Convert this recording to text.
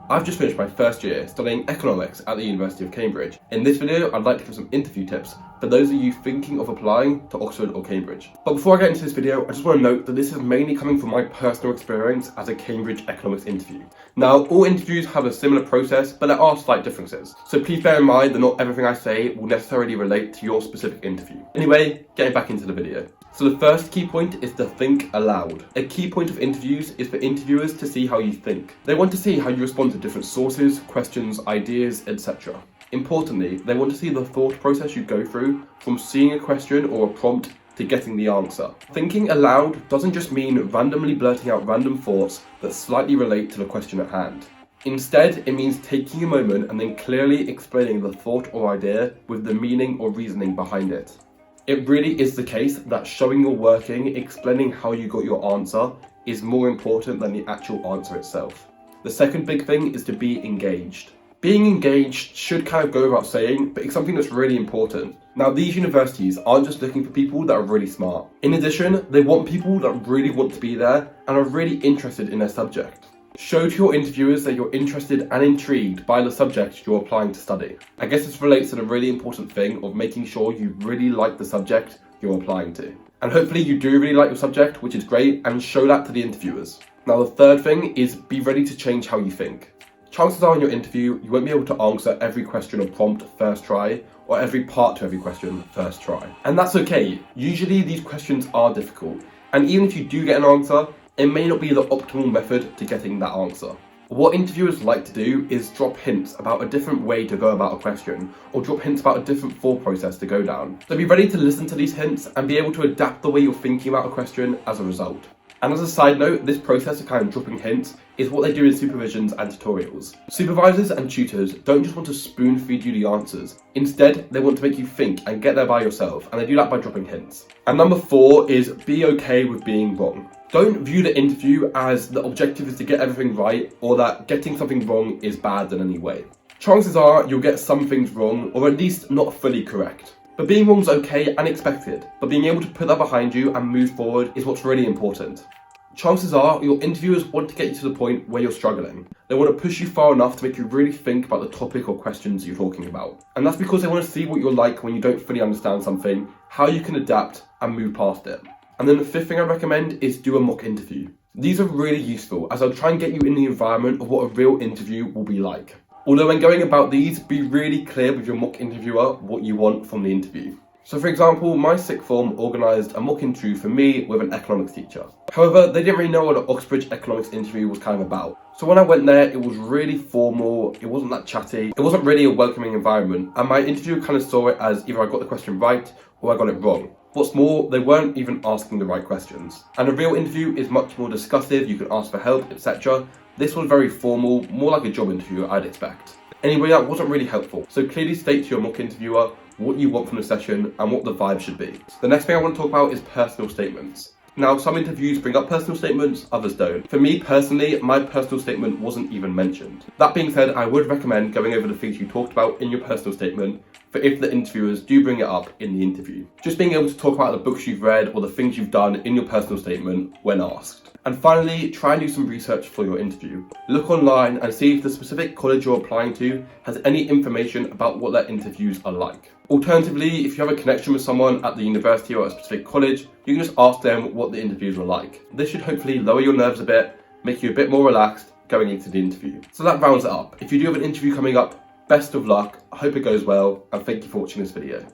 I've just finished my first year studying economics at the University of Cambridge. In this video, I'd like to give some interview tips for those of you thinking of applying to Oxford or Cambridge. But before I get into this video, I just want to note that this is mainly coming from my personal experience as a Cambridge economics interview. Now, all interviews have a similar process, but there are slight differences. So please bear in mind that not everything I say will necessarily relate to your specific interview. Anyway, getting back into the video. So the first key point is to think aloud. A key point of interviews is for interviewers to see how you think. They want to see how you respond to different sources, questions, ideas, etc. Importantly, they want to see the thought process you go through from seeing a question or a prompt to getting the answer. Thinking aloud doesn't just mean randomly blurting out random thoughts that slightly relate to the question at hand. Instead, it means taking a moment and then clearly explaining the thought or idea with the meaning or reasoning behind it. It really is the case that showing you're working, explaining how you got your answer, is more important than the actual answer itself. The second big thing is to be engaged. Being engaged should kind of go without saying, but it's something that's really important. Now, these universities aren't just looking for people that are really smart. In addition, they want people that really want to be there and are really interested in their subject. Show to your interviewers that you're interested and intrigued by the subject you're applying to study. I guess this relates to the really important thing of making sure you really like the subject you're applying to. And hopefully you do really like your subject, which is great, and show that to the interviewers. Now, the third thing is be ready to change how you think. Chances are in your interview, you won't be able to answer every question or prompt first try, or every part to every question first try. And that's okay. Usually these questions are difficult. And even if you do get an answer, it may not be the optimal method to getting that answer. What interviewers like to do is drop hints about a different way to go about a question, or drop hints about a different thought process to go down. So be ready to listen to these hints and be able to adapt the way you're thinking about a question as a result. And as a side note, this process of kind of dropping hints is what they do in supervisions and tutorials. Supervisors and tutors don't just want to spoon feed you the answers. Instead, they want to make you think and get there by yourself, and they do that by dropping hints. And number 4 is be okay with being wrong. Don't view the interview as the objective is to get everything right, or that getting something wrong is bad in any way. Chances are you'll get some things wrong, or at least not fully correct. But being wrong is okay and expected, but being able to put that behind you and move forward is what's really important. Chances are your interviewers want to get you to the point where you're struggling. They want to push you far enough to make you really think about the topic or questions you're talking about. And that's because they want to see what you're like when you don't fully understand something, how you can adapt and move past it. And then the 5th thing I recommend is do a mock interview. These are really useful as they'll try and get you in the environment of what a real interview will be like. Although when going about these, be really clear with your mock interviewer what you want from the interview. So for example, my sixth form organised a mock interview for me with an economics teacher. However, they didn't really know what an Oxbridge economics interview was kind of about. So when I went there, it was really formal, it wasn't that chatty, it wasn't really a welcoming environment, and my interviewer kind of saw it as either I got the question right or I got it wrong. What's more, they weren't even asking the right questions. And a real interview is much more discussive, you can ask for help, etc. This was very formal, more like a job interview I'd expect. Anyway, that wasn't really helpful. So clearly state to your mock interviewer what you want from the session and what the vibe should be. The next thing I want to talk about is personal statements. Now, some interviews bring up personal statements, others don't. For me personally, my personal statement wasn't even mentioned. That being said, I would recommend going over the things you talked about in your personal statement for if the interviewers do bring it up in the interview. Just being able to talk about the books you've read or the things you've done in your personal statement when asked. And finally, try and do some research for your interview. Look online and see if the specific college you're applying to has any information about what their interviews are like. Alternatively, if you have a connection with someone at the university or a specific college, you can just ask them what the interviews were like. This should hopefully lower your nerves a bit, make you a bit more relaxed going into the interview. So that rounds it up. If you do have an interview coming up, best of luck, I hope it goes well, and thank you for watching this video.